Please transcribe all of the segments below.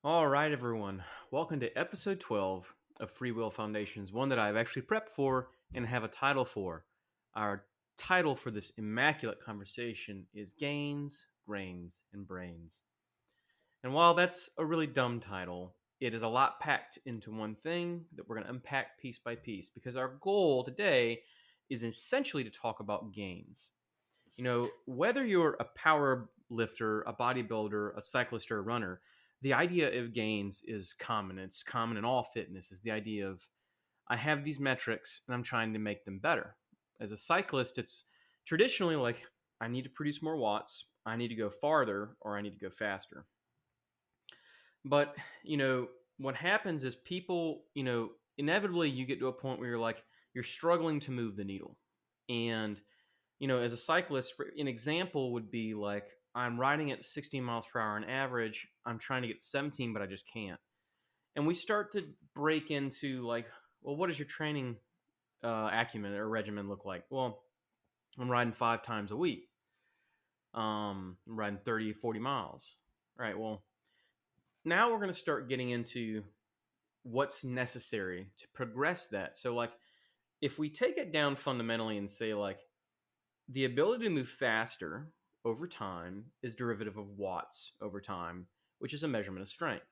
All right, everyone. Welcome to episode 12 of Free Will Foundations, one that I've actually prepped for and have a title for. Our title for this immaculate conversation is Gains, Grains, and Brains. And while that's a really dumb title, it is a lot packed into one thing that we're going to unpack piece by piece because our goal today is essentially to talk about gains. Whether you're a power lifter, a bodybuilder, a cyclist, or a runner, the idea of gains is common. It's common in all fitness, is the idea of I have these metrics and I'm trying to make them better. As a cyclist, it's traditionally like I need to produce more watts, I need to go farther, or I need to go faster. But, what happens is people, inevitably you get to a point where you're struggling to move the needle. And as a cyclist, for an example would be like I'm riding at 16 miles per hour on average. I'm trying to get 17, but I just can't. And we start to break into like, well, what does your training acumen or regimen look like? Well, I'm riding 5 times a week. I'm riding 30, 40 miles. All right. Well, now we're going to start getting into what's necessary to progress that. So, like, if we take it down fundamentally and say, like, the ability to move faster over time is derivative of watts over time, which is a measurement of strength.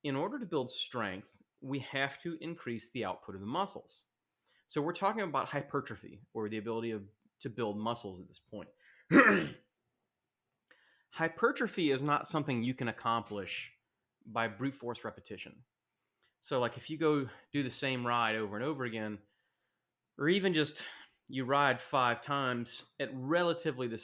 In order to build strength, we have to increase the output of the muscles. So we're talking about hypertrophy, or the ability to build muscles at this point. Hypertrophy is not something you can accomplish by brute force repetition. So, like, if you go do the same ride over and over again, or even just you ride 5 times at relatively the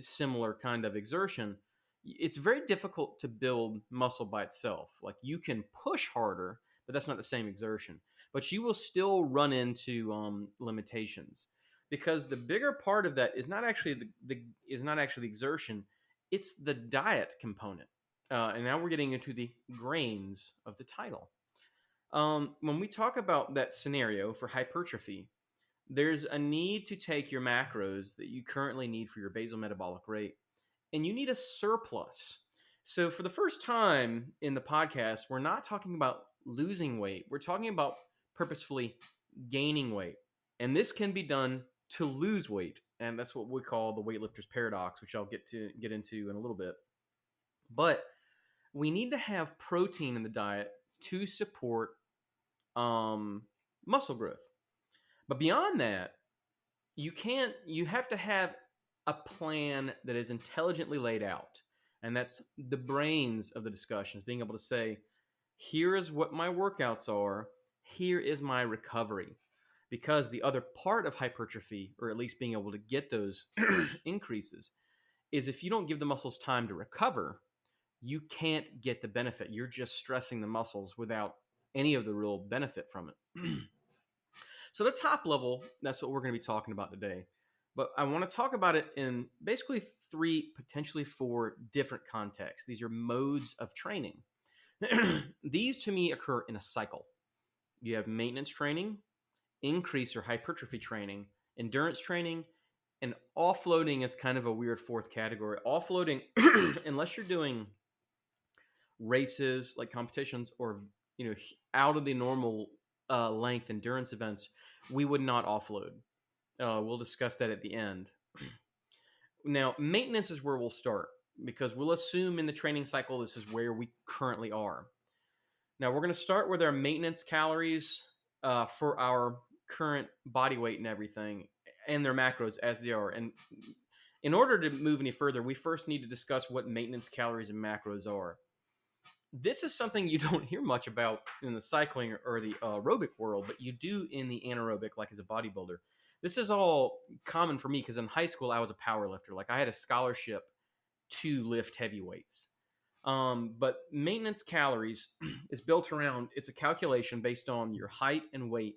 similar kind of exertion, it's very difficult to build muscle by itself. Like, you can push harder, but that's not the same exertion. But you will still run into limitations because the bigger part of that is not actually the exertion; it's the diet component. And now we're getting into the grains of the title. When we talk about that scenario for hypertrophy, there's a need to take your macros that you currently need for your basal metabolic rate, and you need a surplus. So, for the first time in the podcast, we're not talking about losing weight, we're talking about purposefully gaining weight. And this can be done to lose weight. And that's what we call the weightlifter's paradox, which I'll get into in a little bit. But we need to have protein in the diet to support muscle growth. But beyond that, you have to have a plan that is intelligently laid out. And that's the brains of the discussions, being able to say, here is what my workouts are, here is my recovery. Because the other part of hypertrophy, or at least being able to get those increases, is if you don't give the muscles time to recover, you can't get the benefit. You're just stressing the muscles without any of the real benefit from it. So the top level, that's what we're going to be talking about today. But I want to talk about it in basically 3, potentially 4 different contexts. These are modes of training. These to me occur in a cycle. You have maintenance training, increase or hypertrophy training, endurance training, and offloading is kind of a weird 4th category. Offloading, unless you're doing races like competitions or out of the normal length endurance events, we would not offload. We'll discuss that at the end. Now, maintenance is where we'll start because we'll assume in the training cycle this is where we currently are. Now, we're going to start with our maintenance calories for our current body weight and everything, and their macros as they are. And in order to move any further, we first need to discuss what maintenance calories and macros are. This is something you don't hear much about in the cycling or the aerobic world, but you do in the anaerobic, like as a bodybuilder. This is all common for me because in high school I was a power lifter. Like, I had a scholarship to lift heavy weights. But maintenance calories is built around, it's a calculation based on your height and weight.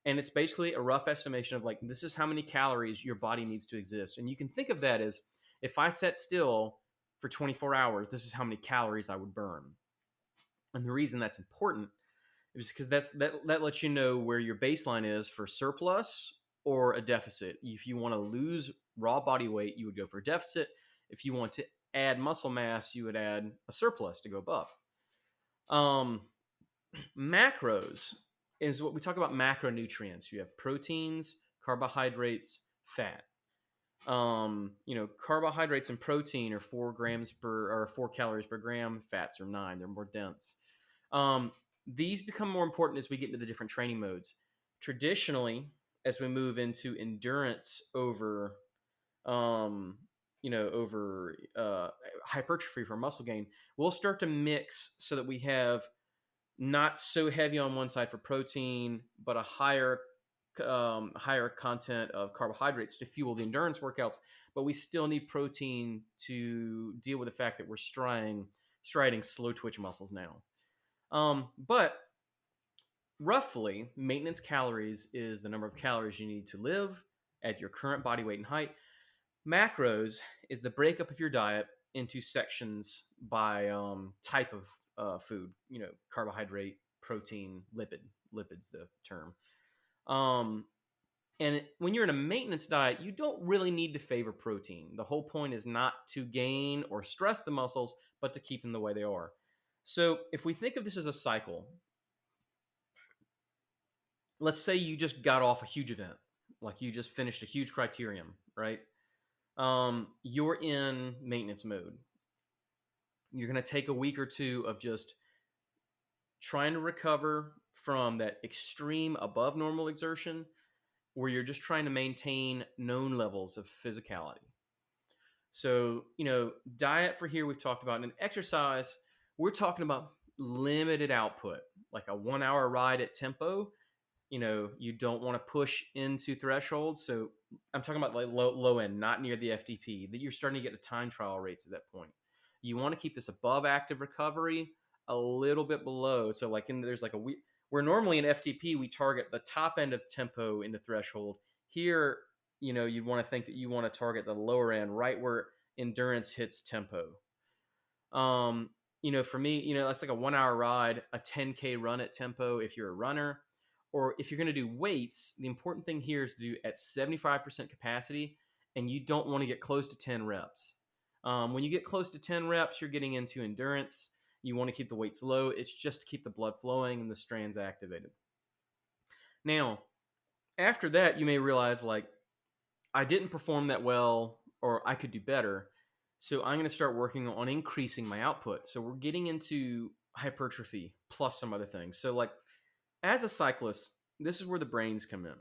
And it's basically a rough estimation of like, this is how many calories your body needs to exist. And you can think of that as if I sat still for 24 hours, this is how many calories I would burn. And the reason that's important is because that lets you know where your baseline is for surplus or a deficit. If you want to lose raw body weight, you would go for a deficit. If you want to add muscle mass, you would add a surplus to go above. Um, Macros is what we talk about macronutrients. You have proteins, carbohydrates, fat. Carbohydrates and protein are 4 calories per gram. Fats are 9. They're more dense. Um, these become more important as we get into the different training modes. Traditionally, as we move into endurance um, over hypertrophy for muscle gain, we'll start to mix so that we have not so heavy on one side for protein, but a higher content of carbohydrates to fuel the endurance workouts. But we still need protein to deal with the fact that we're striding slow twitch muscles now. But roughly, maintenance calories is the number of calories you need to live at your current body weight and height. Macros is the breakup of your diet into sections by type of food. Carbohydrate, protein, lipid. Lipid's the term. And when you're in a maintenance diet, you don't really need to favor protein. The whole point is not to gain or stress the muscles, but to keep them the way they are. So if we think of this as a cycle, let's say you just got off a huge event, like you just finished a huge criterium, right? You're in maintenance mode. You're going to take a week or two of just trying to recover from that extreme above normal exertion where you're just trying to maintain known levels of physicality. So, diet for here we've talked about, and exercise, we're talking about limited output, like a 1 hour ride at tempo. You don't want to push into thresholds. So I'm talking about like low end, not near the FTP, that you're starting to get to time trial rates at that point. You want to keep this above active recovery, a little bit below. So there's like where normally in FTP, we target the top end of tempo into threshold. Here, you'd want to think that you want to target the lower end, right where endurance hits tempo. For me, that's like a 1 hour ride, a 10K run at tempo if you're a runner. Or if you're going to do weights, the important thing here is to do at 75% capacity, and you don't want to get close to 10 reps. When you get close to 10 reps, you're getting into endurance. You want to keep the weights low. It's just to keep the blood flowing and the strands activated. Now, after that, you may realize, I didn't perform that well, or I could do better. So I'm going to start working on increasing my output. So we're getting into hypertrophy plus some other things. So, as a cyclist, this is where the brains come in,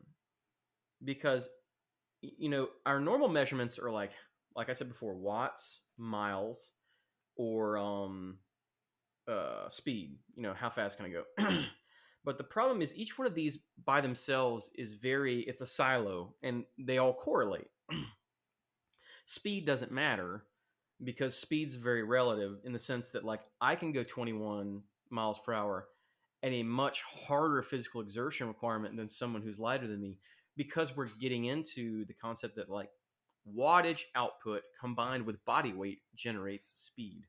because our normal measurements are like I said before, watts, miles, or speed. How fast can I go? But the problem is each one of these by themselves it's a silo, and they all correlate. Speed doesn't matter because speed's very relative in the sense that I can go 21 miles per hour at a much harder physical exertion requirement than someone who's lighter than me, because we're getting into the concept that wattage output combined with body weight generates speed.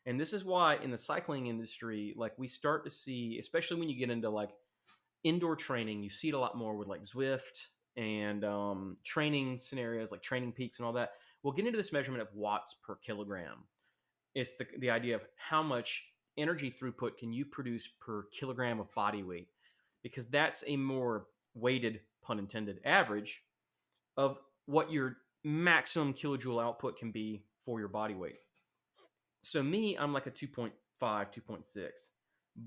And this is why in the cycling industry, we start to see, especially when you get into indoor training, you see it a lot more with Zwift and training scenarios like Training Peaks and all that. We'll get into this measurement of watts per kilogram. It's the idea of how much energy throughput can you produce per kilogram of body weight, because that's a more weighted, pun intended, average of what your maximum kilojoule output can be for your body weight. So me, I'm like a 2.5, 2.6.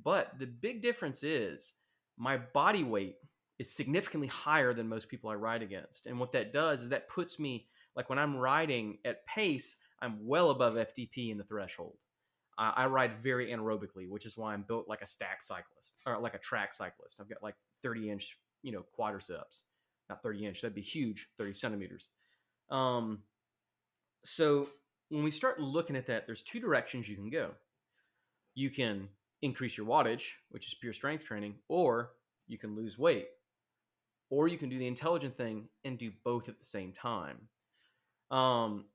But the big difference is my body weight is significantly higher than most people I ride against. And what that does is that puts me, when I'm riding at pace, I'm well above FTP in the threshold. I ride very anaerobically, which is why I'm built like a stack cyclist or like a track cyclist. I've got 30-inch, quadriceps. Not 30-inch, that'd be huge, 30 centimeters. So when we start looking at that, there's two directions you can go. You can increase your wattage, which is pure strength training, or you can lose weight, or you can do the intelligent thing and do both at the same time.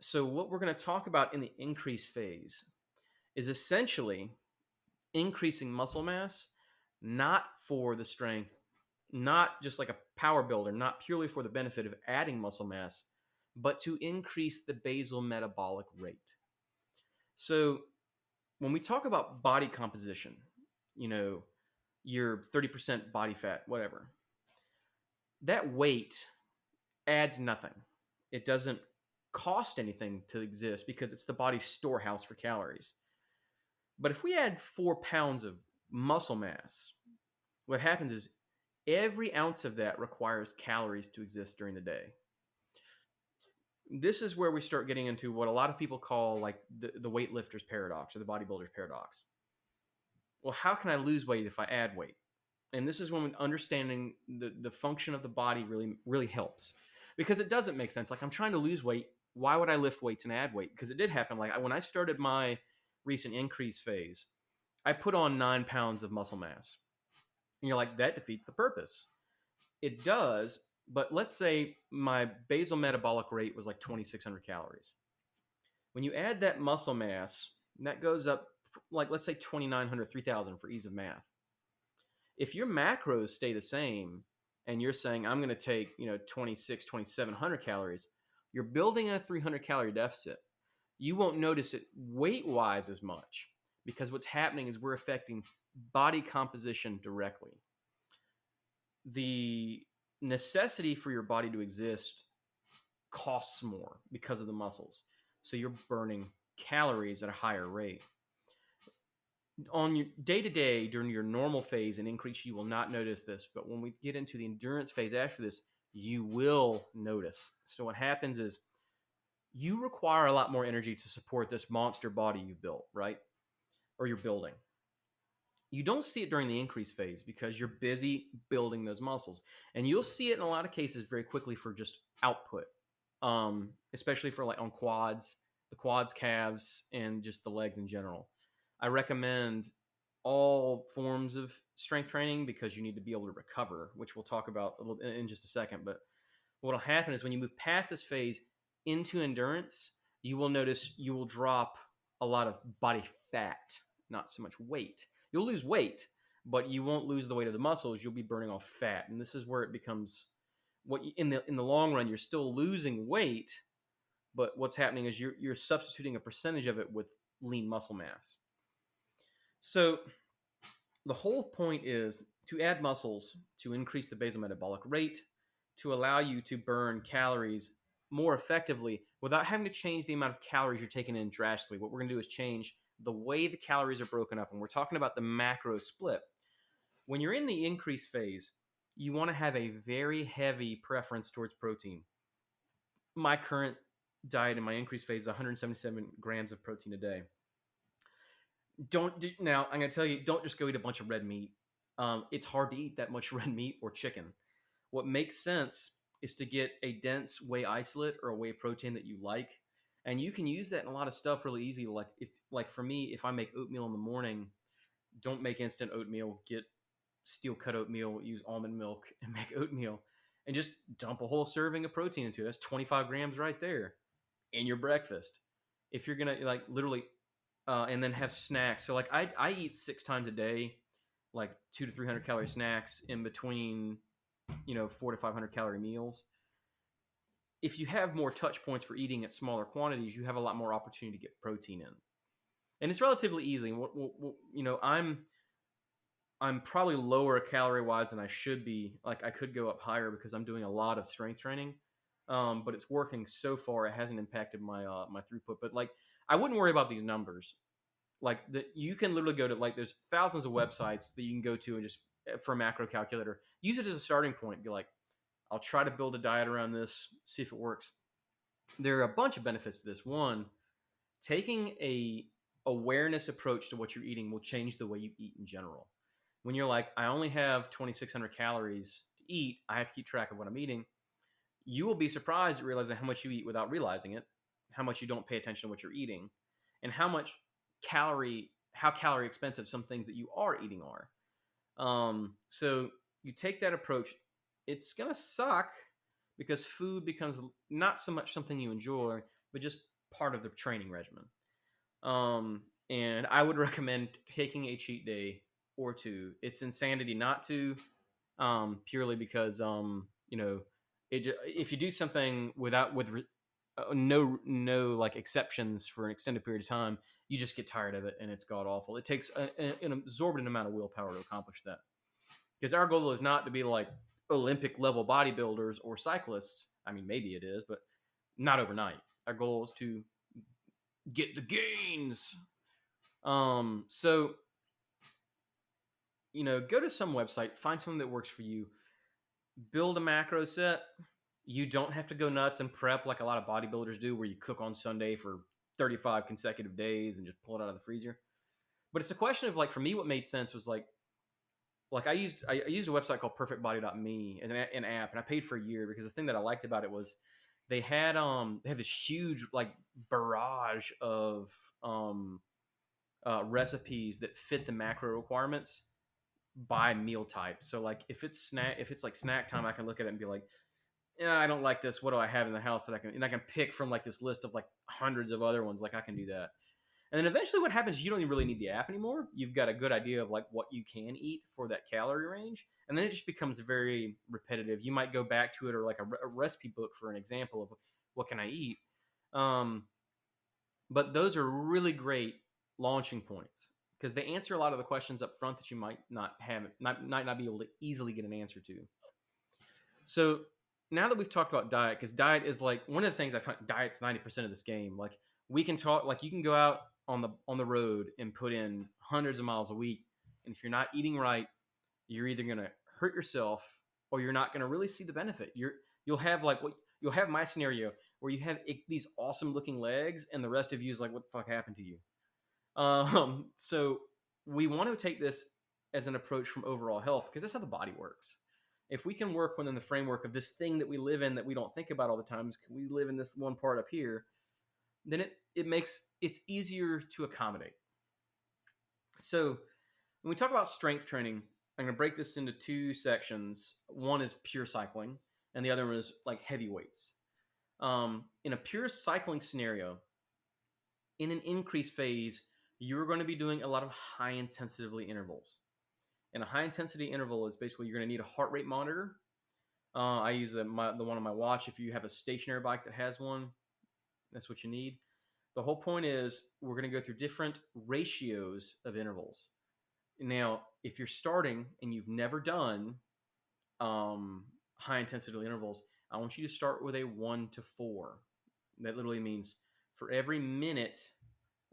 So what we're going to talk about in the increase phase is essentially increasing muscle mass, not for the strength, not just like a power builder, not purely for the benefit of adding muscle mass, but to increase the basal metabolic rate. So when we talk about body composition, you know, your 30% body fat, whatever. That weight adds nothing. It doesn't cost anything to exist because it's the body's storehouse for calories. But if we add 4 pounds of muscle mass, what happens is every ounce of that requires calories to exist during the day. This is where we start getting into what a lot of people call like the weightlifter's paradox or the bodybuilder's paradox. Well, how can I lose weight if I add weight? And this is when understanding the function of the body really helps, because it doesn't make sense. Like, I'm trying to lose weight. Why would I lift weights and add weight? Because it did happen. Like, when I started my recent increase phase, I put on 9 pounds of muscle mass. And you're like, that defeats the purpose. It does, but let's say my basal metabolic rate was like 2,600 calories. When you add that muscle mass, that goes up, like, let's say 2,900, 3,000 for ease of math. If your macros stay the same and you're saying, I'm going to take, 26, 2,700 calories, you're building a 300 calorie deficit. You won't notice it weight wise as much, because what's happening is we're affecting body composition directly. The necessity for your body to exist costs more because of the muscles. So you're burning calories at a higher rate. On your day-to-day during your normal phase and increase, you will not notice this. But when we get into the endurance phase after this, you will notice. So what happens is you require a lot more energy to support this monster body you built, right? Or you're building. You don't see it during the increase phase because you're busy building those muscles. And you'll see it in a lot of cases very quickly for just output, especially for like on quads, the quads, calves, and just the legs in general. I recommend all forms of strength training because you need to be able to recover, which we'll talk about a little in just a second. But what will happen is when you move past this phase into endurance, you will notice you will drop a lot of body fat, not so much weight. You'll lose weight, but you won't lose the weight of the muscles. You'll be burning off fat, and this is where it becomes what in the long run you're still losing weight, but what's happening is you're substituting a percentage of it with lean muscle mass. So the whole point is to add muscles to increase the basal metabolic rate, to allow you to burn calories more effectively without having to change the amount of calories you're taking in drastically. What we're going to do is change the way the calories are broken up. And we're talking about the macro split. When you're in the increase phase, you want to have a very heavy preference towards protein. My current diet in my increase phase is 177 grams of protein a day. Now I'm going to tell you, don't just go eat a bunch of red meat. It's hard to eat that much red meat or chicken. What makes sense is to get a dense whey isolate or a whey protein that you like, and you can use that in a lot of stuff really easy. Like for me, if I make oatmeal in the morning, don't make instant oatmeal. Get steel cut oatmeal, use almond milk, and make oatmeal, and just dump a whole serving of protein into it. That's 25 grams right there in your breakfast. If you're gonna like literally, and then have snacks. So like I eat 6 times a day, like 200 to 300 calorie snacks in between 400 to 500 calorie meals. If you have more touch points for eating at smaller quantities, you have a lot more opportunity to get protein in, and it's relatively easy. I'm probably lower calorie wise than I should be. Like I could go up higher because I'm doing a lot of strength training, but it's working so far. It hasn't impacted my my throughput. But like I wouldn't worry about these numbers. Like you can literally go to like there's thousands of websites that you can go to and just for a macro calculator, use it as a starting point. Be like, I'll try to build a diet around this, see if it works. There are a bunch of benefits to this. One, taking a awareness approach to what you're eating will change the way you eat in general. When you're like, I only have 2,600 calories to eat, I have to keep track of what I'm eating. You will be surprised at realizing how much you eat without realizing it, how much you don't pay attention to what you're eating, and how calorie expensive some things that you are eating are. So you take that approach. It's gonna suck because food becomes not so much something you enjoy, but just part of the training regimen. And I would recommend taking a cheat day or two. It's insanity not to, purely because if you do something with no like exceptions for an extended period of time, you just get tired of it and it's god awful. It takes an absorbent amount of willpower to accomplish that. Because our goal is not to be like Olympic level bodybuilders or cyclists. I mean, maybe it is, but not overnight. Our goal is to get the gains. So go to some website, find something that works for you, build a macro set. You don't have to go nuts and prep like a lot of bodybuilders do, where you cook on Sunday for 35 consecutive days and just pull it out of the freezer. But it's a question of, like, for me, what made sense was like I used a website called perfectbody.me as an app, and I paid for a year because the thing that I liked about it was they had this huge like barrage of recipes that fit the macro requirements by meal type. So like if it's like snack time, I can look at it and be like, yeah, I don't like this. What do I have in the house that I can pick from like this list of like hundreds of other ones. Like I can do that. And then eventually what happens, you don't even really need the app anymore. You've got a good idea of like what you can eat for that calorie range. And then it just becomes very repetitive. You might go back to it, or like a recipe book for an example of what can I eat. But those are really great launching points because they answer a lot of the questions up front that you might not be able to easily get an answer to. So now that we've talked about diet, because diet is like one of the things I find, diet's 90% of this game. Like we can talk, like you can go out on the road and put in hundreds of miles a week, and if you're not eating right, you're either gonna hurt yourself or you're not gonna really see the benefit. You'll have my scenario where you have these awesome looking legs, and the rest of you is like, what the fuck happened to you? So we want to take this as an approach from overall health because that's how the body works. If we can work within the framework of this thing that we live in that we don't think about all the time, we live in this one part up here, then it makes it's easier to accommodate. So when we talk about strength training, I'm going to break this into two sections. One is pure cycling, and the other one is like heavy weights. In a pure cycling scenario, in an increase phase, you're going to be doing a lot of high intensity intervals. And a high intensity interval is basically you're going to need a heart rate monitor. I use the one on my watch. If you have a stationary bike that has one, that's what you need. The whole point is we're going to go through different ratios of intervals. Now, if you're starting and you've never done high intensity intervals, I want you to start with a 1 to 4. That literally means for every minute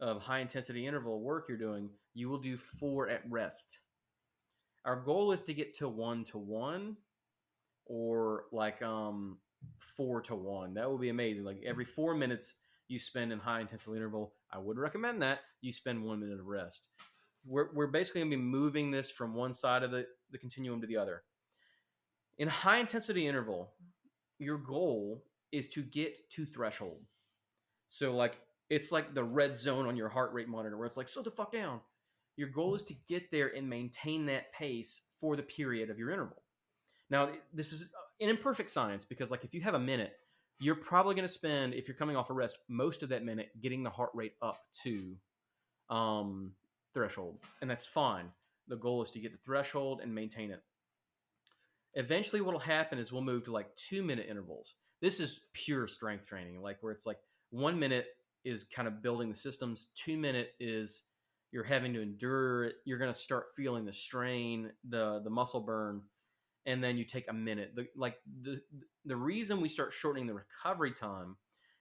of high intensity interval work you're doing, you will do 4 at rest. Our goal is to get to 1 to 1 or like 4 to 1. That would be amazing. Like every 4 minutes you spend in high intensity interval, I would recommend that you spend 1 minute of rest. We're basically going to be moving this from one side of the continuum to the other. In high intensity interval, your goal is to get to threshold. So like it's like the red zone on your heart rate monitor where it's like, slow the fuck down. Your goal is to get there and maintain that pace for the period of your interval. Now, this is an imperfect science because like if you have a minute, you're probably going to spend, if you're coming off a rest, most of that minute getting the heart rate up to threshold. And that's fine. The goal is to get the threshold and maintain it. Eventually what will happen is we'll move to like 2-minute intervals. This is pure strength training, like where it's like 1 minute is kind of building the systems. 2 minute is you're having to endure it. You're going to start feeling the strain, the muscle burn, and then you take a minute. The reason we start shortening the recovery time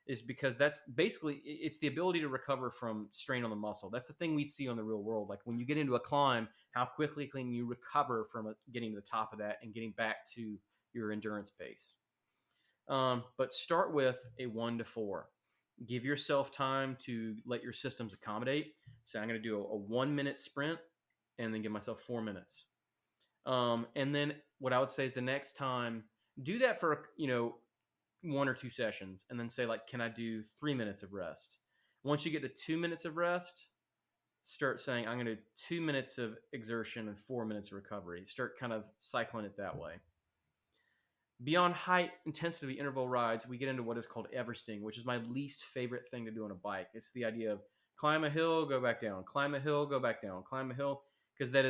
is because that's basically it's the ability to recover from strain on the muscle. That's the thing we see on the real world. Like when you get into a climb, how quickly can you recover from getting to the top of that and getting back to your endurance pace? But start with a 1 to 4. Give yourself time to let your systems accommodate. So I'm going to do a 1 minute sprint and then give myself 4 minutes. And then what I would say is the next time, do that for 1 or 2 sessions, and then say like, can I do 3 minutes of rest? Once you get to 2 minutes of rest, start saying I'm going to do 2 minutes of exertion and 4 minutes of recovery. Start kind of cycling it that way. Beyond high intensity interval rides, we get into what is called Everesting, which is my least favorite thing to do on a bike. It's the idea of climb a hill, go back down, climb a hill, go back down, climb a hill, because it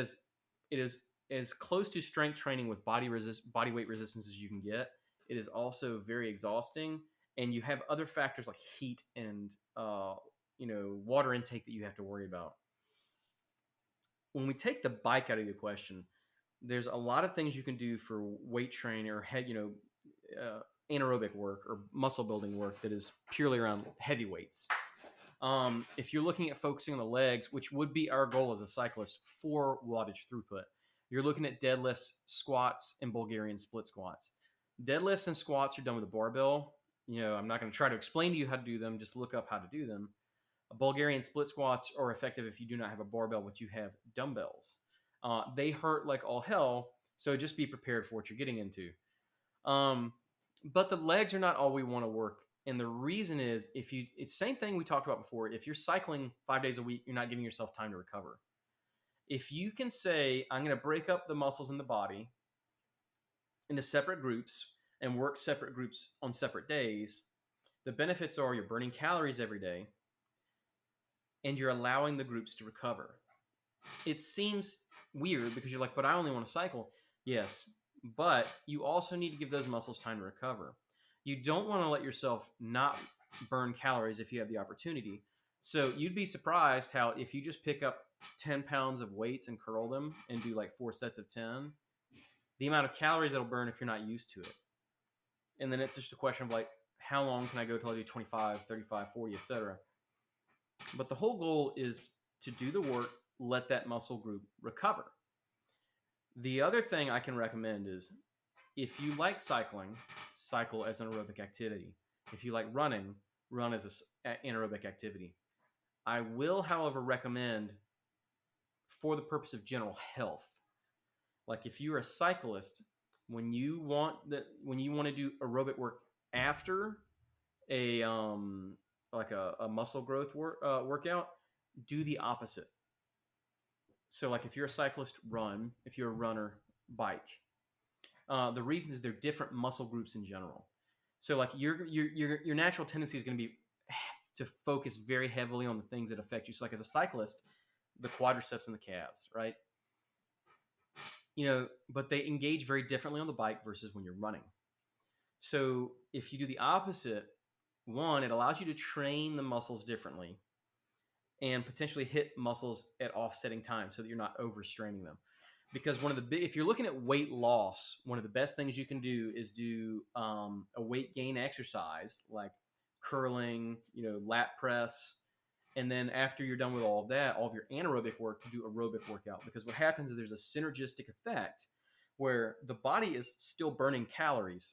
is as close to strength training with body weight resistance as you can get. It is also very exhausting, and you have other factors like heat and water intake that you have to worry about. When we take the bike out of the question, there's a lot of things you can do for weight training or anaerobic work or muscle building work that is purely around heavy weights. If you're looking at focusing on the legs, which would be our goal as a cyclist for wattage throughput, you're looking at deadlifts, squats, and Bulgarian split squats. Deadlifts and squats are done with a barbell. I'm not going to try to explain to you how to do them. Just look up how to do them. Bulgarian split squats are effective if you do not have a barbell, but you have dumbbells. They hurt like all hell, so just be prepared for what you're getting into. But the legs are not all we want to work. And the reason is it's the same thing we talked about before. If you're cycling 5 days a week, you're not giving yourself time to recover. If you can say, I'm going to break up the muscles in the body into separate groups and work separate groups on separate days, the benefits are you're burning calories every day and you're allowing the groups to recover. It seems weird because you're like, but I only want to cycle. Yes, but you also need to give those muscles time to recover. You don't want to let yourself not burn calories if you have the opportunity. So you'd be surprised how if you just pick up 10 pounds of weights and curl them and do like 4 sets of 10, the amount of calories it'll burn if you're not used to it. And then it's just a question of like, how long can I go till I do 25, 35, 40, etc. But the whole goal is to do the work, let that muscle group recover. The other thing I can recommend is if you like cycling, cycle as an aerobic activity. If you like running, run as an anaerobic activity. I will, however, recommend for the purpose of general health. Like if you're a cyclist, when you want to do aerobic work after a muscle growth workout, do the opposite. So like if you're a cyclist, run. If you're a runner, bike. The reason is they're different muscle groups in general. So like your natural tendency is going to be to focus very heavily on the things that affect you. So like as a cyclist, the quadriceps and the calves, right? But they engage very differently on the bike versus when you're running. So if you do the opposite, one, it allows you to train the muscles differently and potentially hit muscles at offsetting times so that you're not overstraining them. Because if you're looking at weight loss, one of the best things you can do is do a weight gain exercise like curling, lat press, and then after you're done with all of that, all of your anaerobic work, to do aerobic workout. Because what happens is there's a synergistic effect where the body is still burning calories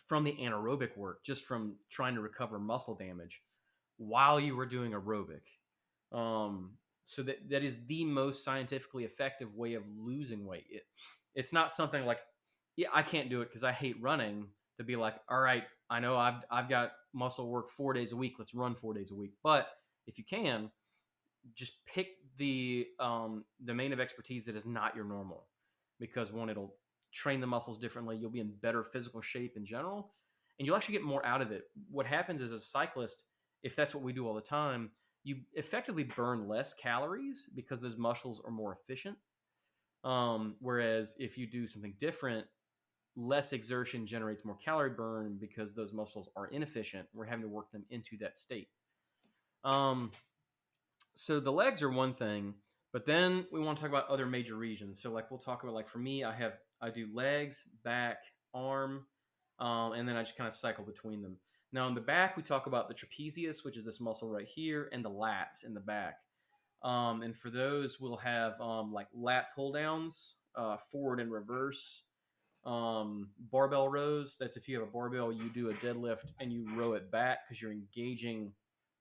from the anaerobic work, just from trying to recover muscle damage while you were doing aerobic. So that is the most scientifically effective way of losing weight. It's not something like, yeah, I can't do it because I hate running, to be like, all right, I know I've got muscle work 4 days a week. Let's run 4 days a week. But if you can, just pick the domain of expertise that is not your normal, because one, it'll train the muscles differently. You'll be in better physical shape in general, and you'll actually get more out of it. What happens is, as a cyclist, if that's what we do all the time, you effectively burn less calories because those muscles are more efficient. Whereas if you do something different, less exertion generates more calorie burn because those muscles are inefficient. We're having to work them into that state. So the legs are one thing, but then we want to talk about other major regions. So like we'll talk about, like for me, I do legs, back, arm, and then I just kind of cycle between them. Now in the back, we talk about the trapezius, which is this muscle right here, and the lats in the back. And for those, we'll have like lat pull downs, forward and reverse, barbell rows. That's if you have a barbell, you do a deadlift and you row it back because you're engaging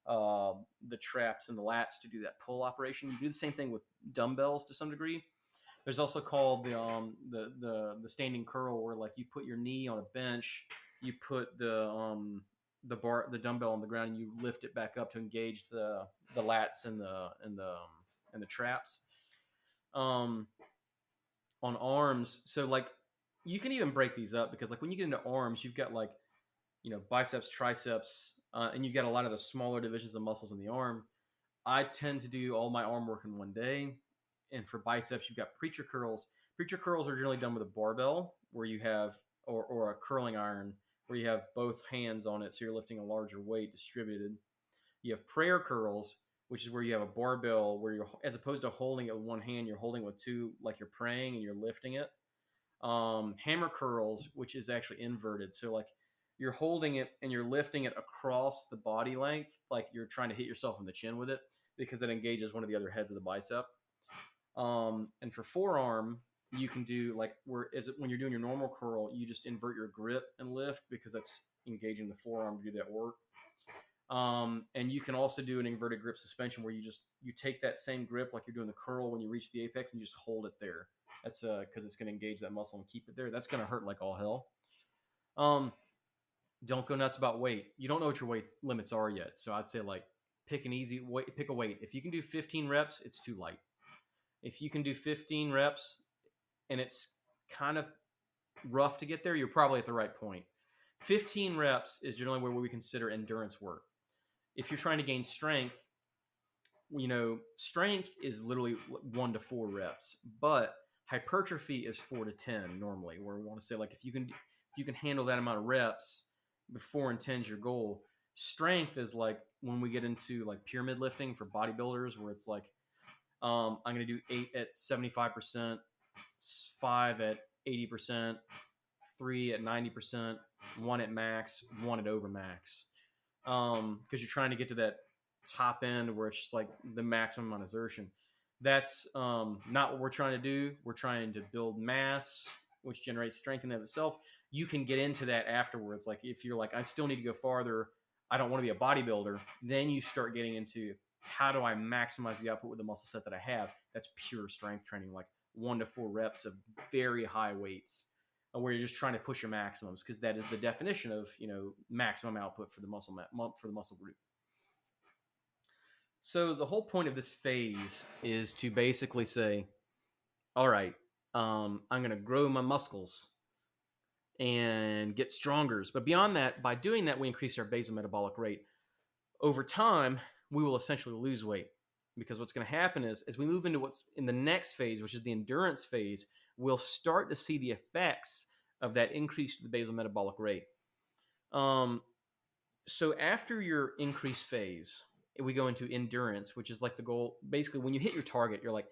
the traps and the lats to do that pull operation. You do the same thing with dumbbells to some degree. There's also called the standing curl, where like you put your knee on a bench, you put the dumbbell on the ground, and you lift it back up to engage the lats and the traps. On arms, so like you can even break these up, because like when you get into arms, you've got like biceps, triceps, and you've got a lot of the smaller divisions of muscles in the arm. I tend to do all my arm work in one day. And for biceps, you've got preacher curls. Preacher curls are generally done with a barbell, where you have, or a curling iron, where you have both hands on it, so you're lifting a larger weight distributed. You have prayer curls, which is where you have a barbell where you're, as opposed to holding it with one hand, you're holding it with two, like you're praying and you're lifting it. Hammer curls, which is actually inverted. So like you're holding it and you're lifting it across the body length, like you're trying to hit yourself in the chin with it because it engages one of the other heads of the bicep. And for forearm, you can do like when you're doing your normal curl, you just invert your grip and lift because that's engaging the forearm to do that work. And you can also do an inverted grip suspension where you take that same grip like you're doing the curl when you reach the apex and you just hold it there. That's because it's going to engage that muscle and keep it there. That's going to hurt like all hell. Don't go nuts about weight. You don't know what your weight limits are yet, so I'd say like pick an easy weight. Pick a weight. If you can do 15 reps, it's too light. If you can do 15 reps and it's kind of rough to get there, you're probably at the right point. 15 reps is generally where we consider endurance work. If you're trying to gain strength, strength is literally 1 to 4 reps, but hypertrophy is 4 to 10 normally, where we want to say like if you can handle that amount of reps, 4 and 10 is your goal. Strength is like when we get into like pyramid lifting for bodybuilders, where it's like I'm going to do 8 at 75%, 5 at 80%, 3 at 90%, 1 at max, 1 at over max. Because you're trying to get to that top end where it's just like the maximum on exertion. That's not what we're trying to do. We're trying to build mass, which generates strength in and of itself. You can get into that afterwards. Like if you're like, I still need to go farther, I don't want to be a bodybuilder, then you start getting into how do I maximize the output with the muscle set that I have. That's pure strength training, like 1 to 4 reps of very high weights, where you're just trying to push your maximums, because that is the definition of maximum output for the muscle group. So the whole point of this phase is to basically say, all right, I'm going to grow my muscles and get stronger. But beyond that, by doing that, we increase our basal metabolic rate. Over time, we will essentially lose weight, because what's going to happen is, as we move into what's in the next phase, which is the endurance phase, we'll start to see the effects of that increase to the basal metabolic rate. So after your increased phase, we go into endurance, which is like the goal. Basically, when you hit your target, you're like,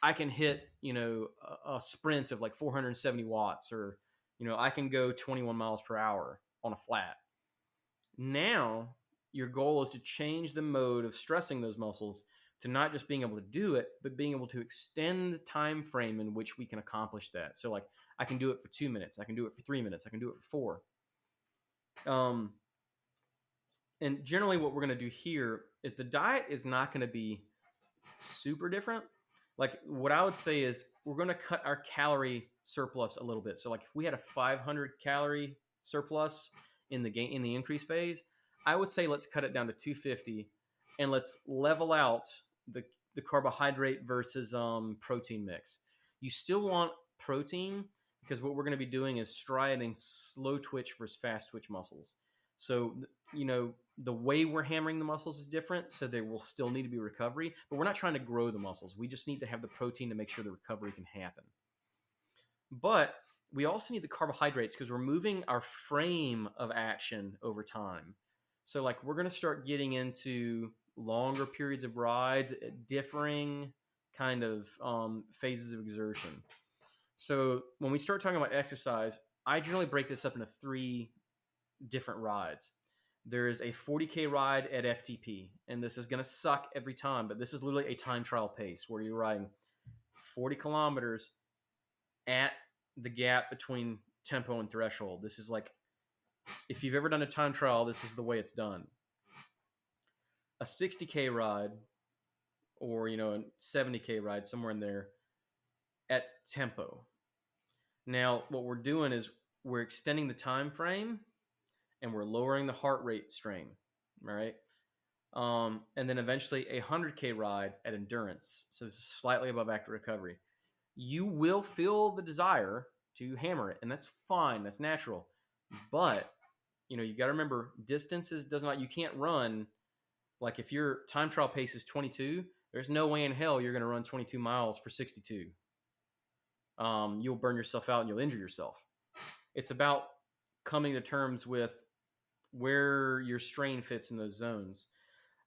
I can hit, a sprint of like 470 watts, or, I can go 21 miles per hour on a flat. Now, your goal is to change the mode of stressing those muscles to not just being able to do it, but being able to extend the time frame in which we can accomplish that. So like, I can do it for 2 minutes. I can do it for 3 minutes. I can do it for 4. And generally what we're going to do here is the diet is not going to be super different. Like what I would say is we're going to cut our calorie surplus a little bit. So like if we had a 500 calorie surplus in the increase phase, I would say let's cut it down to 250 and let's level out the carbohydrate versus protein mix. You still want protein, because what we're going to be doing is striating slow twitch versus fast twitch muscles. So, the way we're hammering the muscles is different, so there will still need to be recovery, but we're not trying to grow the muscles. We just need to have the protein to make sure the recovery can happen. But we also need the carbohydrates, because we're moving our frame of action over time. So like we're going to start getting into longer periods of rides at differing kind of phases of exertion. So when we start talking about exercise, I generally break this up into 3 different rides. There is a 40K ride at FTP, and this is going to suck every time, but this is literally a time trial pace where you're riding 40 kilometers at the gap between tempo and threshold. This is like, if you've ever done a time trial, this is the way it's done. A 60K ride, or, a 70K ride, somewhere in there, at tempo. Now, what we're doing is we're extending the time frame and we're lowering the heart rate strain, right? And then eventually a 100K ride at endurance. So this is slightly above active recovery. You will feel the desire to hammer it, and that's fine. That's natural. But, you got to remember, distances you can't run. Like if your time trial pace is 22, there's no way in hell you're going to run 22 miles for 62. You'll burn yourself out and you'll injure yourself. It's about coming to terms with where your strain fits in those zones.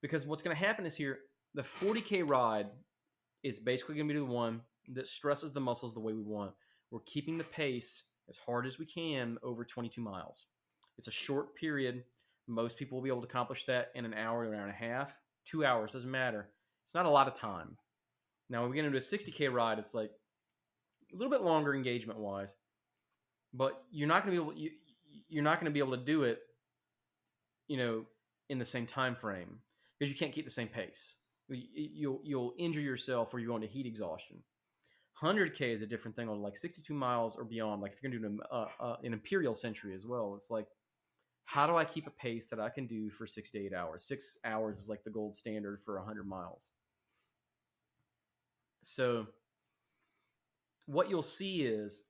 Because what's going to happen is here, the 40K ride is basically going to be the one that stresses the muscles the way we want. We're keeping the pace as hard as we can over 22 miles. It's a short period. Most people will be able to accomplish that in an hour, an hour and a half, 2 hours, doesn't matter. It's not a lot of time. Now, when we get into a 60K ride, it's like a little bit longer engagement wise, but you're not going to be able you're not going to be able to do it, you know, in the same time frame because you can't keep the same pace. You'll injure yourself or you're going to heat exhaustion. 100K is a different thing on like 62 miles or beyond. Like if you're going to do an imperial century as well, it's like, how do I keep a pace that I can do for 6 to 8 hours? 6 hours is like the gold standard for 100 miles. So what you'll see is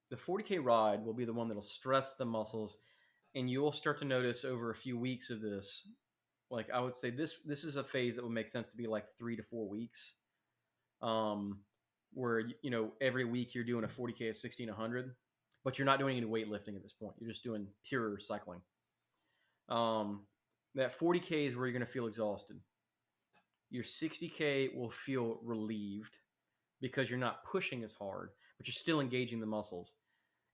the 40K ride will be the one that'll stress the muscles, and you'll start to notice over a few weeks of this. Like I would say, this is a phase that would make sense to be like 3 to 4 weeks, where every week you're doing a 40K, a 60, and 100, but you're not doing any weightlifting at this point. You're just doing pure cycling. That 40K is where you're going to feel exhausted. Your 60K will feel relieved because you're not pushing as hard, but you're still engaging the muscles.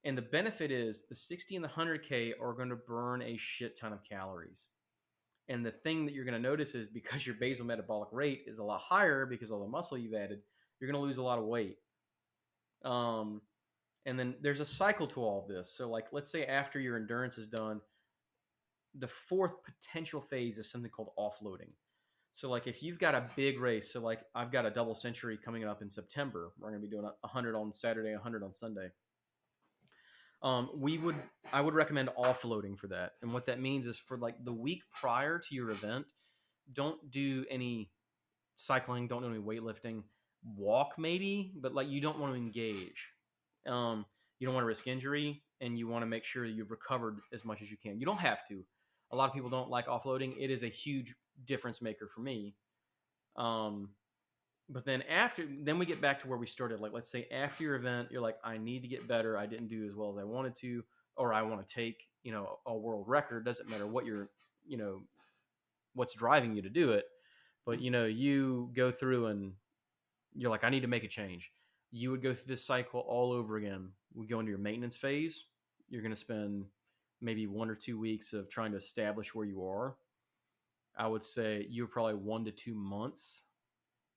And the benefit is the 60 and the 100K are going to burn a shit ton of calories. And the thing that you're going to notice is because your basal metabolic rate is a lot higher because of all the muscle you've added, you're going to lose a lot of weight. And then there's a cycle to all of this. So like, let's say after your endurance is done, the fourth potential phase is something called offloading. So like if you've got a big race, so like I've got a double century coming up in September, we're going to be doing 100 on Saturday, 100 on Sunday. I would recommend offloading for that. And what that means is for like the week prior to your event, don't do any cycling, don't do any weightlifting, walk maybe, but like you don't want to engage. You don't want to risk injury, and you want to make sure that you've recovered as much as you can. You don't have to. A lot of people don't like offloading. It is a huge difference maker for me. But then we get back to where we started. Like, let's say after your event, you're like, I need to get better. I didn't do as well as I wanted to, or I want to take, a world record. Doesn't matter what what's driving you to do it. But, you go through and you're like, I need to make a change. You would go through this cycle all over again. We go into your maintenance phase. You're going to spend maybe 1 or 2 weeks of trying to establish where you are. I would say you're probably 1 to 2 months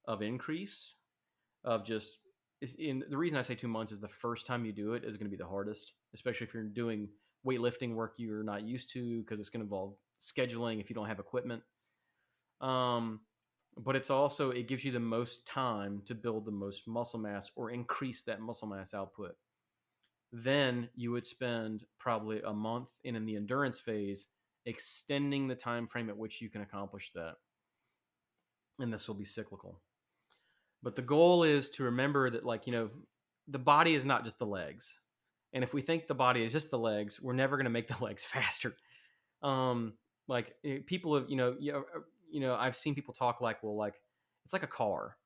of increase of just in the reason I say 2 months is the first time you do it is going to be the hardest, especially if you're doing weightlifting work you're not used to because it's going to involve scheduling if you don't have equipment. But it gives you the most time to build the most muscle mass or increase that muscle mass output. Then you would spend probably a month in the endurance phase, extending the time frame at which you can accomplish that. And this will be cyclical. But the goal is to remember that, the body is not just the legs. And if we think the body is just the legs, we're never going to make the legs faster. People have, I've seen people talk like, well, like it's like a car.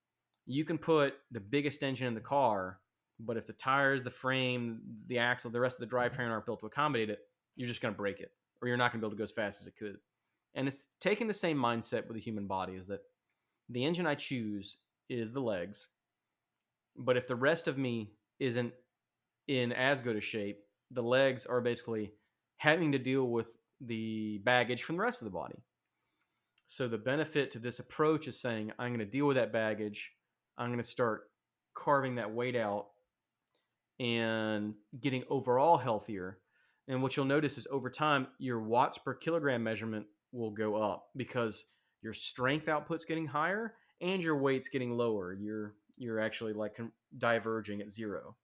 You can put the biggest engine in the car, but if the tires, the frame, the axle, the rest of the drivetrain aren't built to accommodate it, you're just going to break it, or you're not going to be able to go as fast as it could. And it's taking the same mindset with the human body, is that the engine I choose is the legs, but if the rest of me isn't in as good a shape, the legs are basically having to deal with the baggage from the rest of the body. So the benefit to this approach is saying, I'm going to deal with that baggage. I'm going to start carving that weight out and getting overall healthier. And what you'll notice is over time, your watts per kilogram measurement will go up because your strength output's getting higher and your weight's getting lower. You're actually like diverging at zero,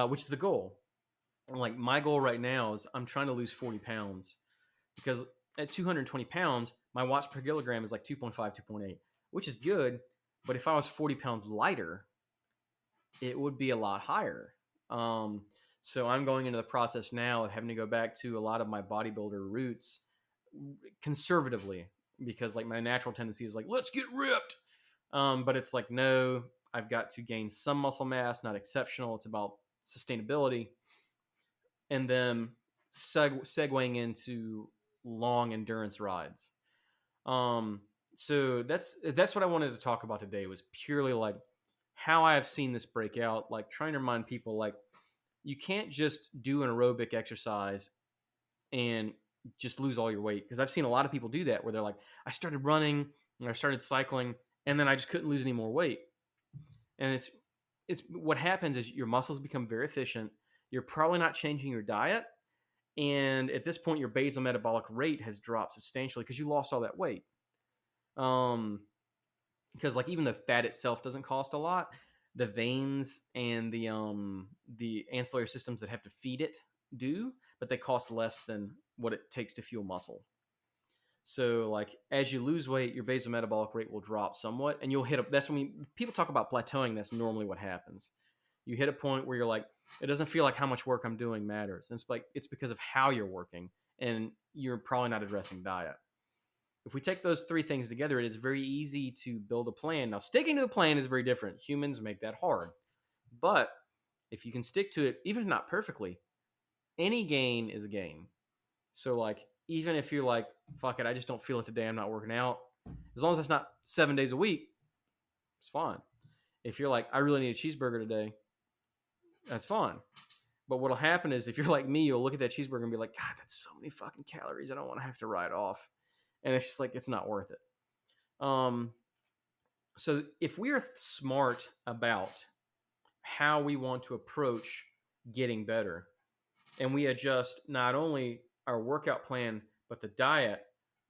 which is the goal. Like my goal right now is I'm trying to lose 40 pounds because at 220 pounds, my watts per kilogram is like 2.5, 2.8, which is good. But if I was 40 pounds lighter, it would be a lot higher. So I'm going into the process now of having to go back to a lot of my bodybuilder roots conservatively, because like my natural tendency is like, let's get ripped. But it's like, no, I've got to gain some muscle mass, not exceptional. It's about sustainability. And then segueing into long endurance rides. So that's what I wanted to talk about today, was purely like how I have seen this break out, like trying to remind people like you can't just do an aerobic exercise and just lose all your weight, because I've seen a lot of people do that where they're like, I started running and I started cycling and then I just couldn't lose any more weight. And it's what happens is your muscles become very efficient. You're probably not changing your diet, and at this point your basal metabolic rate has dropped substantially because you lost all that weight. Um, because like even the fat itself doesn't cost a lot. The veins and the ancillary systems that have to feed it do, but they cost less than what it takes to fuel muscle. So like as you lose weight, your basal metabolic rate will drop somewhat, and you'll hit a. That's when people talk about plateauing. That's normally what happens. You hit a point where you're like, it doesn't feel like how much work I'm doing matters. And it's like it's because of how you're working, and you're probably not addressing diet. If we take those three things together, it is very easy to build a plan. Now, sticking to the plan is very different. Humans make that hard. But if you can stick to it, even if not perfectly, any gain is a gain. So, like, even if you're like, fuck it, I just don't feel it today, I'm not working out, as long as that's not 7 days a week, it's fine. If you're like, I really need a cheeseburger today, that's fine. But what'll happen is if you're like me, you'll look at that cheeseburger and be like, God, that's so many fucking calories. I don't want to have to write off. And it's just like, it's not worth it. So if we are smart about how we want to approach getting better, and we adjust not only our workout plan but the diet,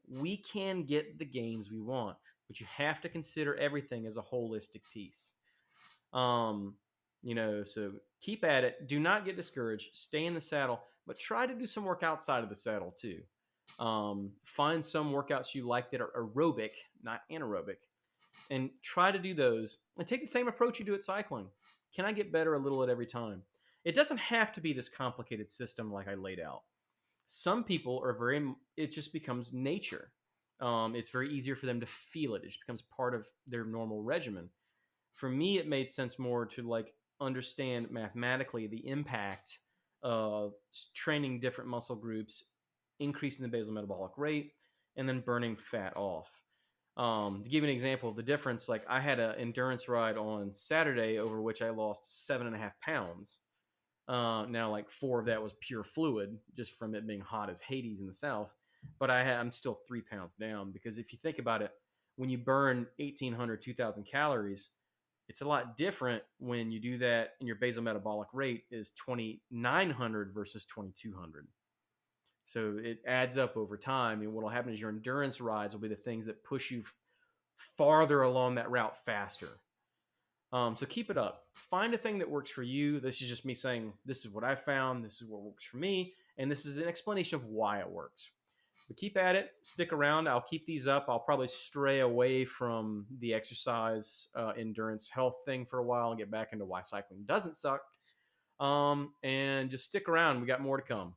we can get the gains we want. But you have to consider everything as a holistic piece. Um, so keep at it. Do not get discouraged. Stay in the saddle, but try to do some work outside of the saddle too. Find some workouts you like that are aerobic, not anaerobic, and try to do those. And take the same approach you do at cycling. Can I get better a little at every time? It doesn't have to be this complicated system like I laid out. Some people are it just becomes nature. It's very easier for them to feel it. It just becomes part of their normal regimen. For me, it made sense more to like understand mathematically the impact of training different muscle groups, increasing the basal metabolic rate, and then burning fat off. To give you an example of the difference, like I had an endurance ride on Saturday over which I lost 7.5 pounds. Now, like 4 of that was pure fluid, just from it being hot as Hades in the south. But I'm still 3 pounds down, because if you think about it, when you burn 1,800, 2,000 calories, it's a lot different when you do that and your basal metabolic rate is 2,900 versus 2,200. So it adds up over time. And what will happen is your endurance rides will be the things that push you farther along that route faster. So keep it up. Find a thing that works for you. This is just me saying, this is what I found. This is what works for me. And this is an explanation of why it works. But keep at it. Stick around. I'll keep these up. I'll probably stray away from the exercise, endurance, health thing for a while and get back into why cycling doesn't suck. And just stick around. We got more to come.